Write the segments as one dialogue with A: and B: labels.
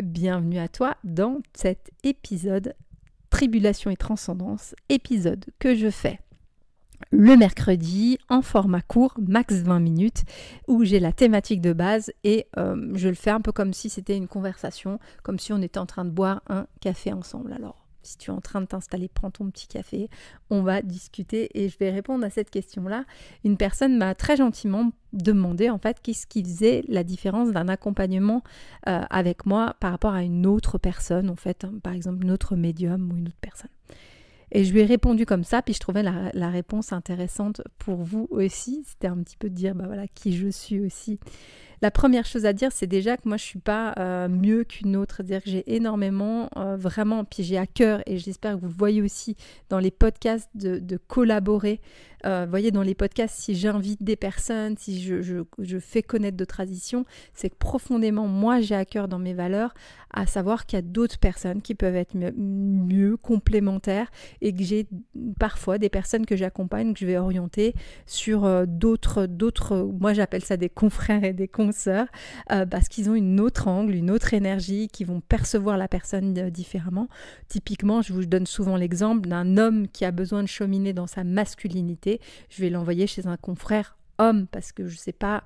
A: Bienvenue à toi dans cet épisode Tribulation et Transcendance, épisode que je fais le mercredi en format court, max 20 minutes, où j'ai la thématique de base et je le fais un peu comme si c'était une conversation, comme si on était en train de boire un café ensemble. Alors, si tu es en train de t'installer, prends ton petit café, on va discuter et je vais répondre à cette question-là. Une personne m'a très gentiment demandé en fait qu'est-ce qui faisait la différence d'un accompagnement avec moi par rapport à une autre personne, en fait, par exemple une autre médium ou une autre personne. Et je lui ai répondu comme ça, puis je trouvais la réponse intéressante pour vous aussi. C'était un petit peu de dire, bah voilà, qui je suis aussi. La première chose à dire, c'est déjà que moi, je ne suis pas mieux qu'une autre. C'est-à-dire que j'ai énormément, vraiment, puis j'ai à cœur, et j'espère que vous le voyez aussi dans les podcasts, de collaborer. Vous voyez, dans les podcasts, si j'invite des personnes, si je fais connaître de traditions, c'est que profondément, moi, j'ai à cœur dans mes valeurs, à savoir qu'il y a d'autres personnes qui peuvent être mieux, complémentaires, et que j'ai parfois des personnes que j'accompagne, que je vais orienter sur d'autres, moi j'appelle ça des confrères et des consoeurs, parce qu'ils ont une autre angle, une autre énergie, qui vont percevoir la personne différemment. Typiquement, je vous donne souvent l'exemple d'un homme qui a besoin de cheminer dans sa masculinité. Je vais l'envoyer chez un confrère homme, parce que je ne sais pas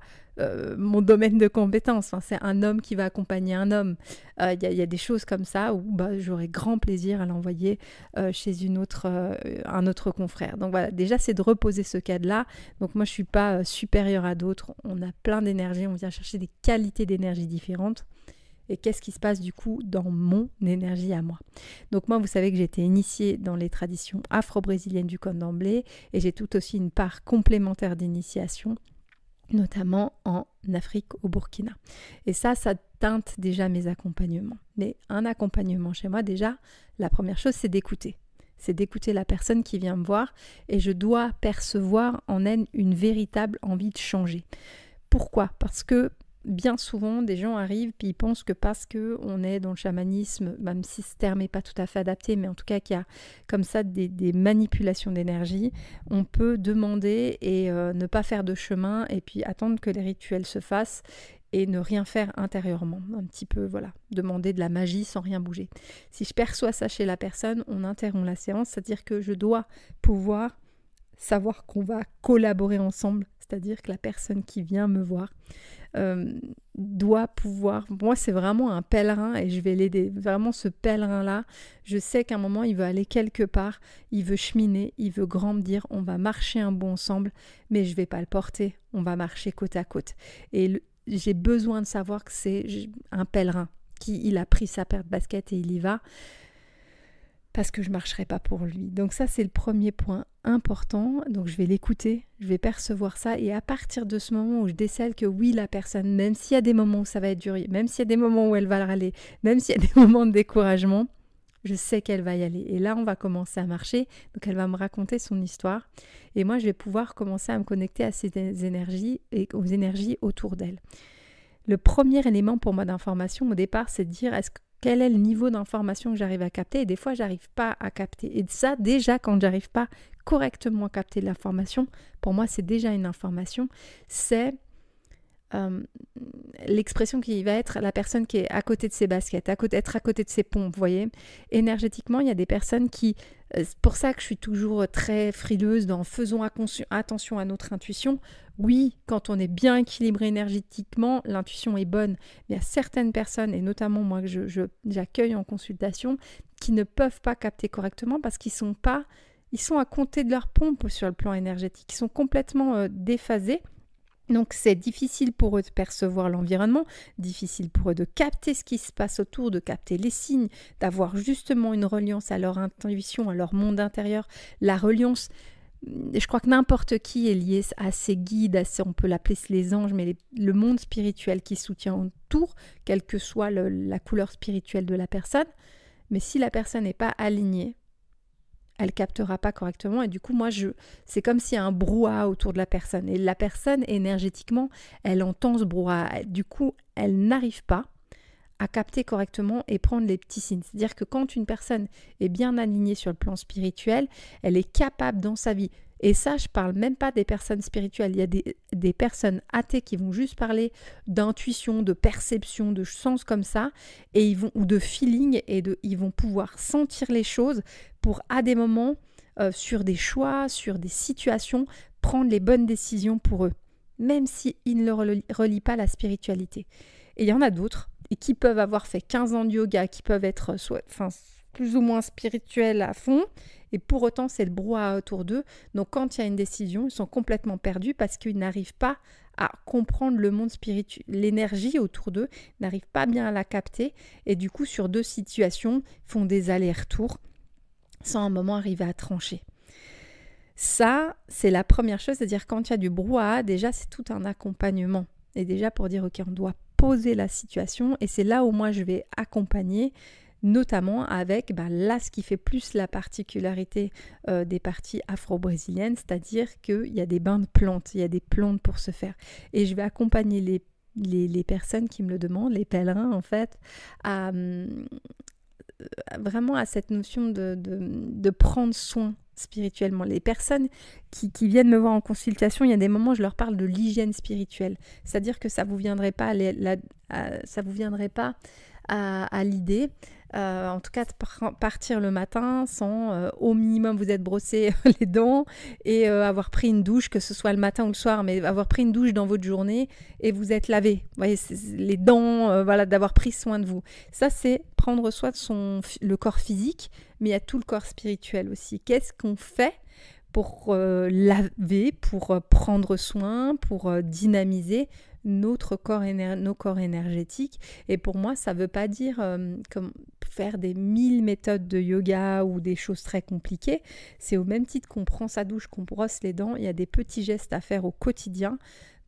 A: mon domaine de compétence. Enfin, c'est un homme qui va accompagner un homme. Il y a des choses comme ça où j'aurais grand plaisir à l'envoyer chez un autre confrère. Donc voilà, déjà c'est de reposer ce cadre-là. Donc moi je ne suis pas supérieure à d'autres. On a plein d'énergie, on vient chercher des qualités d'énergie différentes. Et qu'est-ce qui se passe du coup dans mon énergie à moi. Donc moi, vous savez que j'ai été initiée dans les traditions afro-brésiliennes du candomblé et j'ai tout aussi une part complémentaire d'initiation, notamment en Afrique, au Burkina. Et ça teinte déjà mes accompagnements. Mais un accompagnement chez moi, déjà, la première chose, c'est d'écouter. C'est d'écouter la personne qui vient me voir et je dois percevoir en elle une véritable envie de changer. Pourquoi ? Parce que bien souvent, des gens arrivent puis ils pensent que parce qu'on est dans le chamanisme, même si ce terme n'est pas tout à fait adapté, mais en tout cas qu'il y a comme ça des manipulations d'énergie, on peut demander et ne pas faire de chemin et puis attendre que les rituels se fassent et ne rien faire intérieurement. Un petit peu, voilà, demander de la magie sans rien bouger. Si je perçois ça chez la personne, on interrompt la séance, c'est-à-dire que je dois pouvoir savoir qu'on va collaborer ensemble, c'est-à-dire que la personne qui vient me voir doit pouvoir, moi c'est vraiment un pèlerin et je vais l'aider, vraiment ce pèlerin-là, je sais qu'à un moment il veut aller quelque part, il veut cheminer, il veut grandir, on va marcher un bout ensemble, mais je vais pas le porter, on va marcher côte à côte. Et j'ai besoin de savoir que c'est un pèlerin, il a pris sa paire de baskets et il y va, parce que je ne marcherai pas pour lui. Donc ça, c'est le premier point important. Donc je vais l'écouter, je vais percevoir ça. Et à partir de ce moment où je décèle que oui, la personne, même s'il y a des moments où ça va être dur, même s'il y a des moments où elle va râler, même s'il y a des moments de découragement, je sais qu'elle va y aller. Et là, on va commencer à marcher. Donc elle va me raconter son histoire. Et moi, je vais pouvoir commencer à me connecter à ces énergies et aux énergies autour d'elle. Le premier élément pour moi d'information au départ, c'est de dire quel est le niveau d'information que j'arrive à capter, et des fois j'arrive pas à capter. Et ça, déjà, quand j'arrive pas correctement à capter l'information, pour moi c'est déjà une information, c'est l'expression qui va être la personne qui est à côté de ses baskets, être à côté de ses pompes, vous voyez. Énergétiquement, il y a des personnes qui... C'est pour ça que je suis toujours très frileuse dans faisons attention à notre intuition. Oui, quand on est bien équilibré énergétiquement, l'intuition est bonne. Mais il y a certaines personnes, et notamment moi que j'accueille en consultation, qui ne peuvent pas capter correctement parce qu'ils sont à côté de leur pompe sur le plan énergétique. Ils sont complètement déphasés. Donc c'est difficile pour eux de percevoir l'environnement, difficile pour eux de capter ce qui se passe autour, de capter les signes, d'avoir justement une reliance à leur intuition, à leur monde intérieur. La reliance, je crois que n'importe qui est lié à ses guides, on peut l'appeler les anges, mais le monde spirituel qui soutient autour, quelle que soit la couleur spirituelle de la personne. Mais si la personne n'est pas alignée, elle captera pas correctement et du coup c'est comme s'il y a un brouhaha autour de la personne et la personne énergétiquement elle entend ce brouhaha, du coup elle n'arrive pas à capter correctement et prendre les petits signes. C'est-à-dire que quand une personne est bien alignée sur le plan spirituel, elle est capable dans sa vie Et ça, je parle même pas des personnes spirituelles. Il y a des personnes athées qui vont juste parler d'intuition, de perception, de sens comme ça, ou de feeling, ils vont pouvoir sentir les choses pour, à des moments, sur des choix, sur des situations, prendre les bonnes décisions pour eux, même s'ils ne relient pas la spiritualité. Et il y en a d'autres, et qui peuvent avoir fait 15 ans de yoga, qui peuvent être plus ou moins spirituels à fond, et pour autant c'est le brouhaha autour d'eux. Donc quand il y a une décision, ils sont complètement perdus parce qu'ils n'arrivent pas à comprendre le monde spirituel, l'énergie autour d'eux, ils n'arrivent pas bien à la capter, et du coup sur 2 situations, ils font des allers-retours sans à un moment arriver à trancher. Ça, c'est la première chose, c'est-à-dire quand il y a du brouhaha, déjà c'est tout un accompagnement. Et déjà pour dire, ok, on doit poser la situation, et c'est là où moi je vais accompagner, notamment avec là ce qui fait plus la particularité des parties afro-brésiliennes, c'est-à-dire qu'il y a des bains de plantes, il y a des plantes pour se faire. Et je vais accompagner les personnes qui me le demandent, les pèlerins en fait, vraiment à cette notion de prendre soin spirituellement. Les personnes qui viennent me voir en consultation, il y a des moments où je leur parle de l'hygiène spirituelle. C'est-à-dire que ça ne vous viendrait pas à l'idée, en tout cas de partir le matin sans au minimum vous être brossé les dents et avoir pris une douche, que ce soit le matin ou le soir, mais avoir pris une douche dans votre journée et vous êtes lavé. Vous voyez, les dents, d'avoir pris soin de vous. Ça, c'est prendre soin de le corps physique, mais il y a tout le corps spirituel aussi. Qu'est-ce qu'on fait pour laver, pour prendre soin, pour dynamiser nos corps énergétiques? Et pour moi, ça ne veut pas dire comme faire des 1000 méthodes de yoga ou des choses très compliquées. C'est au même titre qu'on prend sa douche, qu'on brosse les dents. Il y a des petits gestes à faire au quotidien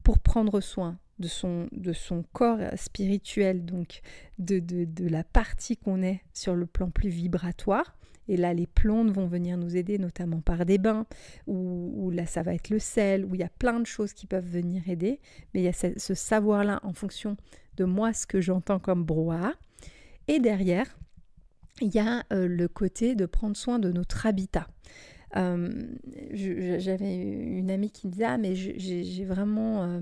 A: pour prendre soin de son corps spirituel, donc de la partie qu'on est sur le plan plus vibratoire. Et là, les plantes vont venir nous aider, notamment par des bains, où là, ça va être le sel, où il y a plein de choses qui peuvent venir aider. Mais il y a ce savoir-là en fonction de moi, ce que j'entends comme brouhaha. Et derrière, il y a le côté de prendre soin de notre habitat. J'avais une amie qui me disait « Ah, mais j'ai vraiment...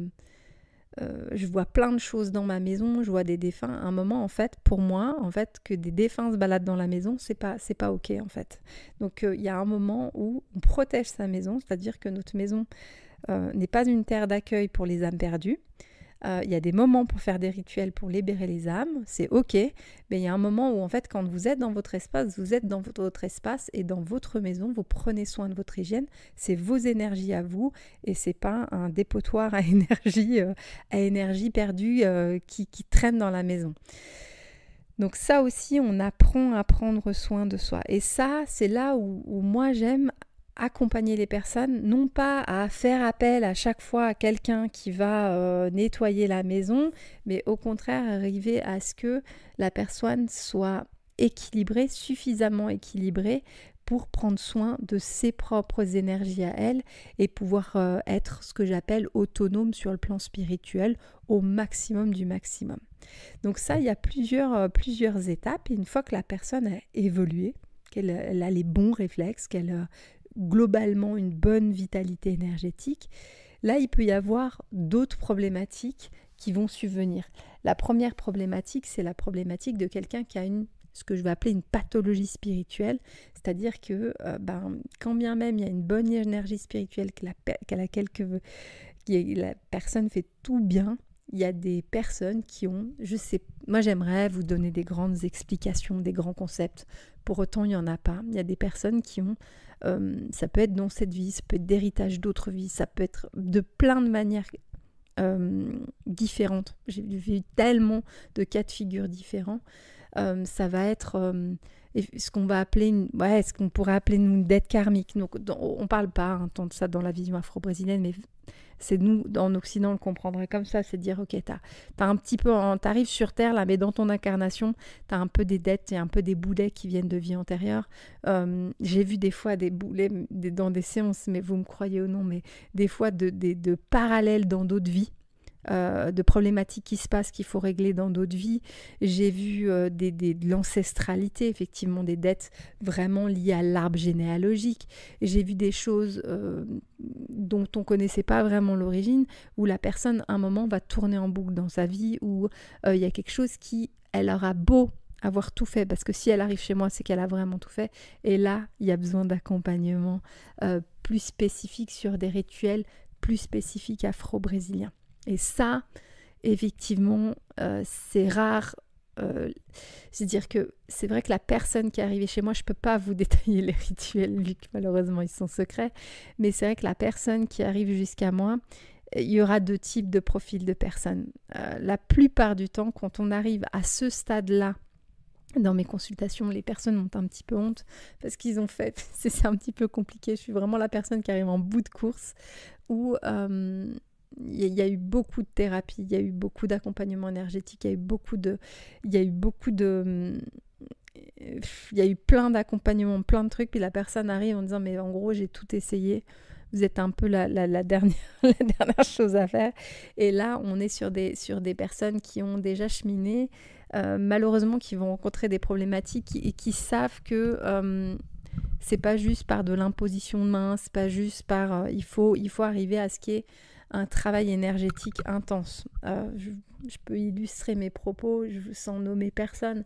A: je vois plein de choses dans ma maison, je vois des défunts. » À un moment, en fait, pour moi, en fait, que des défunts se baladent dans la maison, c'est pas ok, en fait. Donc, il y a un moment où on protège sa maison, c'est-à-dire que notre maison n'est pas une terre d'accueil pour les âmes perdues. Il y a des moments pour faire des rituels pour libérer les âmes, c'est ok, mais il y a un moment où en fait quand vous êtes dans votre espace, vous êtes dans votre espace et dans votre maison, vous prenez soin de votre hygiène, c'est vos énergies à vous et c'est pas un dépotoir à énergie perdue qui traîne dans la maison. Donc ça aussi, on apprend à prendre soin de soi. Et ça, c'est là où moi j'aime accompagner les personnes, non pas à faire appel à chaque fois à quelqu'un qui va nettoyer la maison, mais au contraire arriver à ce que la personne soit équilibrée, suffisamment équilibrée pour prendre soin de ses propres énergies à elle et pouvoir être ce que j'appelle autonome sur le plan spirituel au maximum du maximum. Donc ça, il y a plusieurs étapes et une fois que la personne a évolué, qu'elle a les bons réflexes, qu'elle a globalement une bonne vitalité énergétique, là il peut y avoir d'autres problématiques qui vont subvenir. La première problématique, c'est la problématique de quelqu'un qui a ce que je vais appeler une pathologie spirituelle, c'est-à-dire que quand bien même il y a une bonne énergie spirituelle, la personne fait tout bien, il y a des personnes qui ont, moi j'aimerais vous donner des grandes explications, des grands concepts, pour autant il n'y en a pas. Il y a des personnes qui ont, ça peut être dans cette vie, ça peut être d'héritage d'autres vies, ça peut être de plein de manières différentes. J'ai vu tellement de cas de figure différents. Ça va être ce qu'on va appeler ce qu'on pourrait appeler une dette karmique. Donc, on ne parle pas tant de ça dans la vision afro-brésilienne, mais c'est nous, en Occident, on le comprendrait comme ça, c'est de dire, ok, t'as un petit peu, t'arrives sur Terre, là, mais dans ton incarnation, t'as un peu des dettes et un peu des boulets qui viennent de vie antérieure. J'ai vu des fois des boulets dans des séances, mais vous me croyez ou non, mais des fois de parallèles dans d'autres vies. de problématiques qui se passent qu'il faut régler dans d'autres vies. J'ai vu de l'ancestralité, effectivement des dettes vraiment liées à l'arbre généalogique. J'ai vu des choses dont on ne connaissait pas vraiment l'origine, où la personne à un moment va tourner en boucle dans sa vie, où il y a quelque chose qui, elle aura beau avoir tout fait, parce que si elle arrive chez moi, c'est qu'elle a vraiment tout fait. Et là, il y a besoin d'accompagnement plus spécifique sur des rituels plus spécifiques afro-brésiliens. Et ça, effectivement, c'est rare. C'est-à-dire que c'est vrai que la personne qui est arrivée chez moi, je ne peux pas vous détailler les rituels, vu que malheureusement ils sont secrets, mais c'est vrai que la personne qui arrive jusqu'à moi, il y aura 2 types de profils de personnes. La plupart du temps, quand on arrive à ce stade-là, dans mes consultations, les personnes ont un petit peu honte parce qu'ils ont fait, c'est un petit peu compliqué, je suis vraiment la personne qui arrive en bout de course où il y a eu beaucoup de thérapie, il y a eu beaucoup d'accompagnement énergétique, il y a eu plein d'accompagnements, plein de trucs, puis la personne arrive en disant mais en gros j'ai tout essayé, vous êtes un peu la dernière, la dernière chose à faire. Et là on est sur des personnes qui ont déjà cheminé, malheureusement qui vont rencontrer des problématiques et qui savent que c'est pas juste par de l'imposition de main, c'est pas juste par il faut arriver à ce qu'il y ait un travail énergétique intense. Je peux illustrer mes propos sans nommer personne,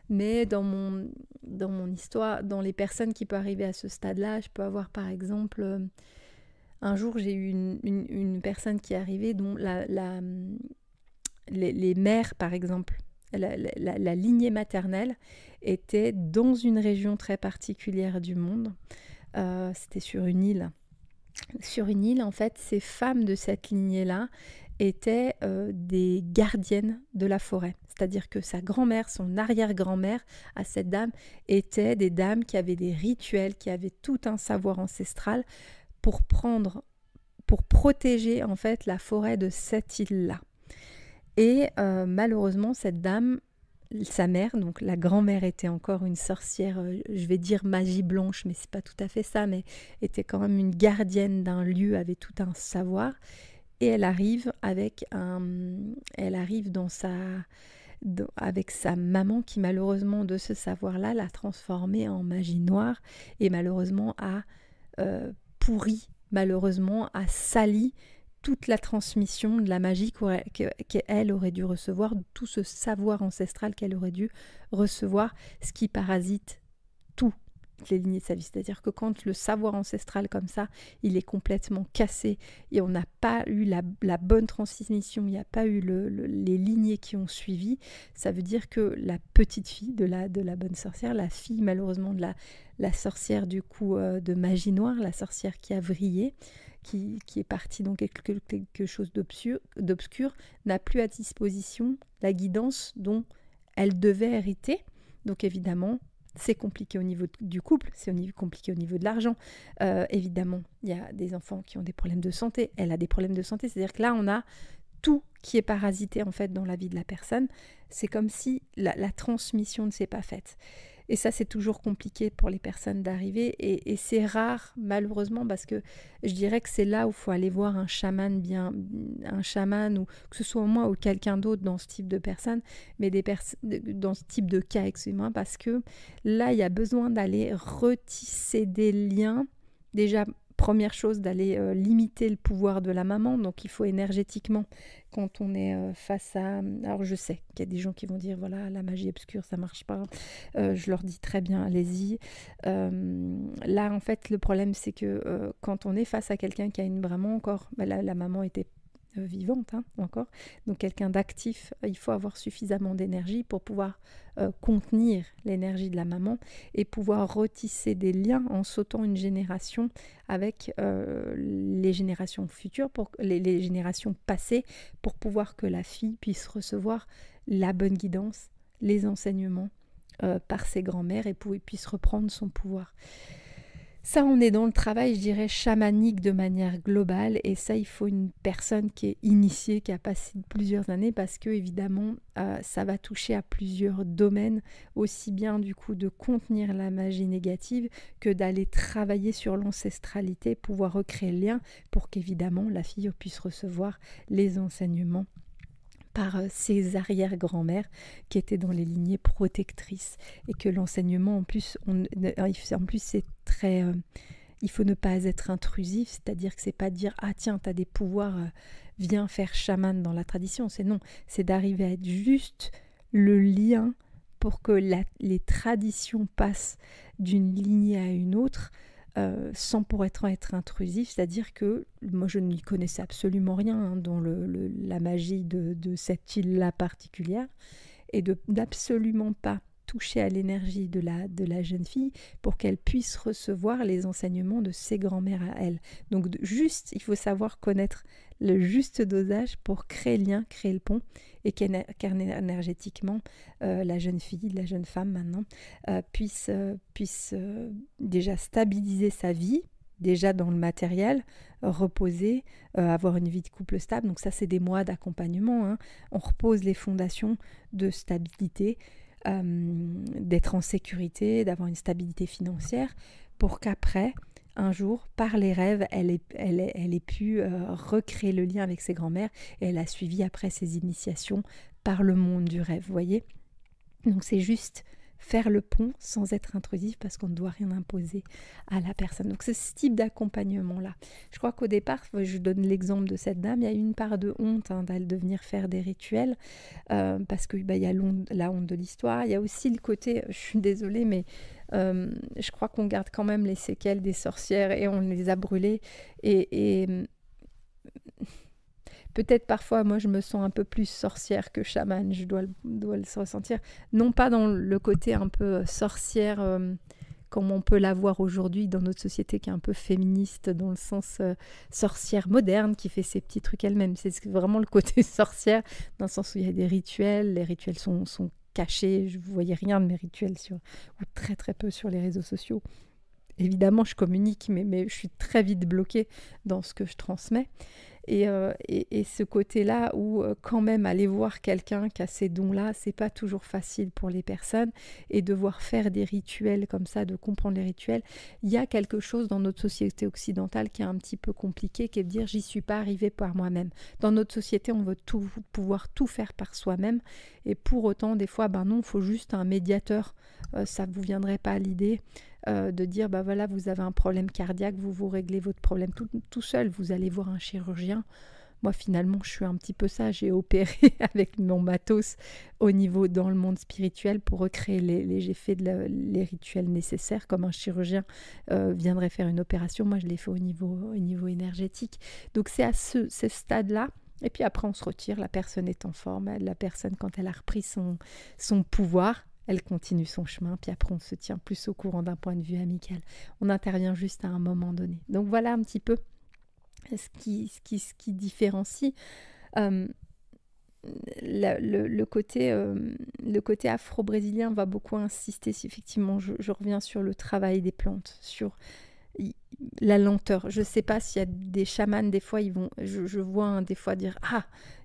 A: mais dans mon histoire, dans les personnes qui peuvent arriver à ce stade-là, je peux avoir par exemple, un jour j'ai eu une personne qui est arrivée dont les mères par exemple, la lignée maternelle était dans une région très particulière du monde, c'était sur une île. Sur une île, en fait, ces femmes de cette lignée-là étaient des gardiennes de la forêt. C'est-à-dire que sa grand-mère, son arrière-grand-mère, à cette dame, étaient des dames qui avaient des rituels, qui avaient tout un savoir ancestral pour protéger en fait la forêt de cette île-là. Et malheureusement, cette dame, sa mère, donc la grand-mère était encore une sorcière, je vais dire magie blanche, mais c'est pas tout à fait ça, mais était quand même une gardienne d'un lieu, avait tout un savoir. Et elle arrive avec avec sa maman qui malheureusement de ce savoir-là l'a transformée en magie noire et malheureusement a pourri, malheureusement a sali toute la transmission de la magie qu'elle aurait dû recevoir, tout ce savoir ancestral qu'elle aurait dû recevoir, ce qui parasite toutes les lignées de sa vie. C'est-à-dire que quand le savoir ancestral comme ça, il est complètement cassé et on n'a pas eu la bonne transmission, il n'y a pas eu les lignées qui ont suivi, ça veut dire que la petite fille de la bonne sorcière, la fille malheureusement de la sorcière du coup de magie noire, la sorcière qui a vrillé, qui est partie dans quelque chose d'obscur, n'a plus à disposition la guidance dont elle devait hériter. Donc évidemment, c'est compliqué au niveau du couple, c'est compliqué au niveau de l'argent. Évidemment, il y a des enfants qui ont des problèmes de santé, elle a des problèmes de santé, c'est-à-dire que là, on a tout qui est parasité en fait dans la vie de la personne. C'est comme si la transmission ne s'est pas faite. Et ça, c'est toujours compliqué pour les personnes d'arriver. Et c'est rare, malheureusement, parce que je dirais que c'est là où il faut aller voir un chaman, ou que ce soit moi ou quelqu'un d'autre dans ce type de personnes, mais dans ce type de cas, excusez-moi, parce que là, il y a besoin d'aller retisser des liens. Déjà, première chose, d'aller limiter le pouvoir de la maman. Donc, il faut énergétiquement, quand on est face à... Alors, je sais qu'il y a des gens qui vont dire, voilà, la magie obscure, ça marche pas. Je leur dis très bien, allez-y. Là, en fait, le problème, c'est que quand on est face à quelqu'un qui a vraiment encore... la maman était vivante, encore. Donc, quelqu'un d'actif, il faut avoir suffisamment d'énergie pour pouvoir contenir l'énergie de la maman et pouvoir retisser des liens en sautant une génération avec les générations futures, les générations passées, pour pouvoir que la fille puisse recevoir la bonne guidance, les enseignements par ses grands-mères et puisse reprendre son pouvoir. Ça, on est dans le travail, je dirais, chamanique de manière globale. Et ça, il faut une personne qui est initiée, qui a passé plusieurs années, parce que, évidemment, ça va toucher à plusieurs domaines, aussi bien du coup de contenir la magie négative que d'aller travailler sur l'ancestralité, pouvoir recréer le lien pour qu'évidemment la fille puisse recevoir les enseignements par ses arrière-grand-mères qui étaient dans les lignées protectrices, et que l'enseignement en plus, c'est très il faut ne pas être intrusif, c'est-à-dire que c'est pas dire ah tiens t'as des pouvoirs, viens faire chaman dans la tradition, c'est non, c'est d'arriver à être juste le lien pour que les traditions passent d'une lignée à une autre, sans pour être intrusif, c'est-à-dire que moi je n'y connaissais absolument rien dans la magie de cette île-là particulière, et d'absolument pas toucher à l'énergie de la jeune fille pour qu'elle puisse recevoir les enseignements de ses grands-mères à elle. Donc juste, il faut savoir connaître le juste dosage pour créer le lien, créer le pont, et qu'énergétiquement, la jeune fille, la jeune femme maintenant, puisse déjà stabiliser sa vie, déjà dans le matériel, reposer, avoir une vie de couple stable. Donc ça, c'est des mois d'accompagnement, hein. On repose les fondations de stabilité, d'être en sécurité, d'avoir une stabilité financière, pour qu'après, un jour, par les rêves, elle ait pu recréer le lien avec ses grands-mères, et elle a suivi après ses initiations par le monde du rêve, vous voyez. Donc c'est juste faire le pont sans être intrusif, parce qu'on ne doit rien imposer à la personne. Donc c'est ce type d'accompagnement-là. Je crois qu'au départ, je donne l'exemple de cette dame, il y a une part de honte, hein, d'aller venir faire des rituels, parce que il y a la honte de l'histoire. Il y a aussi le côté, je suis désolée, mais je crois qu'on garde quand même les séquelles des sorcières, et on les a brûlées, et peut-être parfois, moi, je me sens un peu plus sorcière que chamane, je dois le ressentir. Non pas dans le côté un peu sorcière, comme on peut l'avoir aujourd'hui dans notre société qui est un peu féministe, dans le sens sorcière moderne, qui fait ses petits trucs elle-même. C'est vraiment le côté sorcière, dans le sens où il y a des rituels, les rituels sont cachés, je ne voyais rien de mes rituels, ou très très peu sur les réseaux sociaux. Évidemment, je communique, mais je suis très vite bloquée dans ce que je transmets. Et ce côté-là où quand même aller voir quelqu'un qui a ces dons-là, c'est pas toujours facile pour les personnes, et devoir faire des rituels comme ça, de comprendre les rituels, il y a quelque chose dans notre société occidentale qui est un petit peu compliqué, qui est de dire j'y suis pas arrivée par moi-même. Dans notre société, on veut pouvoir tout faire par soi-même, et pour autant des fois, non, il faut juste un médiateur, ça vous viendrait pas à l'idée de dire voilà, vous avez un problème cardiaque, vous réglez votre problème tout seul, vous allez voir un chirurgien. Moi finalement je suis un petit peu ça, j'ai opéré avec mon matos au niveau dans le monde spirituel pour recréer j'ai fait les rituels nécessaires comme un chirurgien viendrait faire une opération. Moi je l'ai fait au niveau énergétique. Donc c'est à ce stade là. Et puis après on se retire, la personne est en forme, la personne quand elle a repris son pouvoir, elle continue son chemin, puis après on se tient plus au courant d'un point de vue amical. On intervient juste à un moment donné. Donc voilà un petit peu ce qui différencie le côté afro-brésilien va beaucoup insister, effectivement, je reviens sur le travail des plantes, sur la lenteur. Je ne sais pas s'il y a des chamans, des fois je vois des fois dire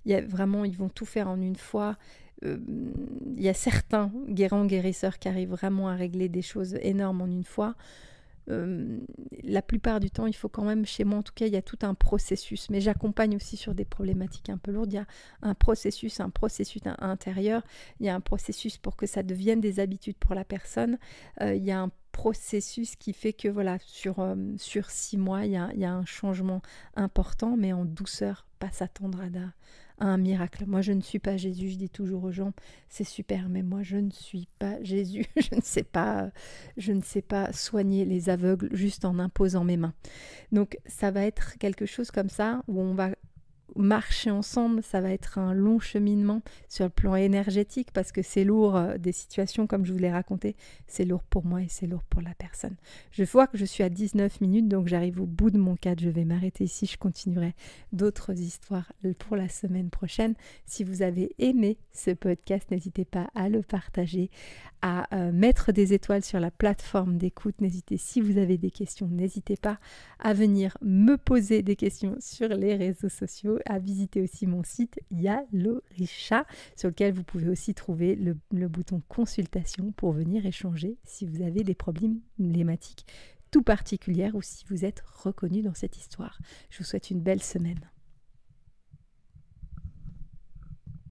A: il y a vraiment, ils vont tout faire en une fois. Il y a certains guérisseurs qui arrivent vraiment à régler des choses énormes en une fois. La plupart du temps, il faut quand même, chez moi en tout cas, il y a tout un processus, mais j'accompagne aussi sur des problématiques un peu lourdes. Il y a un processus intérieur, il y a un processus pour que ça devienne des habitudes pour la personne, il y a un processus qui fait que voilà, sur 6 mois, il y a un changement important, mais en douceur, pas s'attendre à un miracle. Moi, je ne suis pas Jésus, je dis toujours aux gens, c'est super, mais moi, je ne suis pas Jésus. Je ne sais pas soigner les aveugles juste en imposant mes mains. Donc, ça va être quelque chose comme ça, où on va marcher ensemble, ça va être un long cheminement sur le plan énergétique parce que c'est lourd, des situations comme je vous l'ai raconté, c'est lourd pour moi et c'est lourd pour la personne. Je vois que je suis à 19 minutes, donc j'arrive au bout de mon cadre, je vais m'arrêter ici, je continuerai d'autres histoires pour la semaine prochaine. Si vous avez aimé ce podcast, n'hésitez pas à le partager, à mettre des étoiles sur la plateforme d'écoute. Si vous avez des questions, n'hésitez pas à venir me poser des questions sur les réseaux sociaux, à visiter aussi mon site Yalorisha, sur lequel vous pouvez aussi trouver le bouton consultation pour venir échanger si vous avez des problématiques tout particulières ou si vous êtes reconnu dans cette histoire. Je vous souhaite une belle semaine.